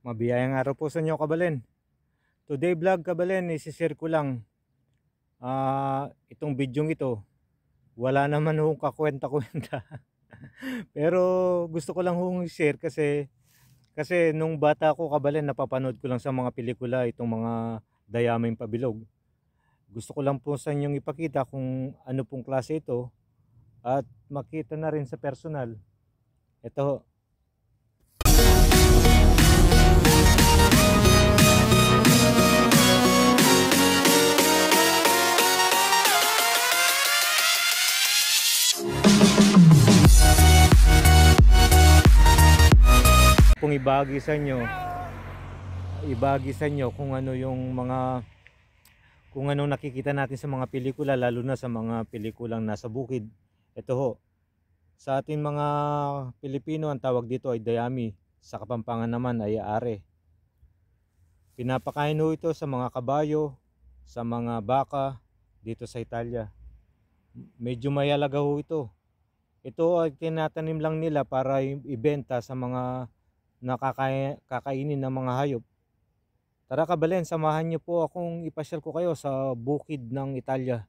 Mabiyayang araw po sa inyo, Kabalen. Today vlog, Kabalen, isi-share ko lang itong bidyong ito. Wala naman hong kakwenta-kwenta. Pero gusto ko lang hong share kasi nung bata ko, Kabalen, napapanood ko lang sa mga pelikula itong mga dayaming pabilog. Gusto ko lang po sa inyong ipakita kung ano pong klase ito at makita na rin sa personal. Ito ho. Kung ibahagi sa inyo kung ano yung kung anong nakikita natin sa mga pelikula, lalo na sa mga pelikulang nasa bukid. Ito ho, sa ating mga Pilipino ang tawag dito ay dayami, sa Kapampangan naman ay are. Pinapakain ho ito sa mga kabayo, sa mga baka dito sa Italia. Medyo mayalaga ho ito. Ito ay tinatanim lang nila para ibenta sa mga kakainin ng mga hayop. Tara, Kabalen, samahan niyo po akong ipasyal ko kayo sa bukid ng Italia.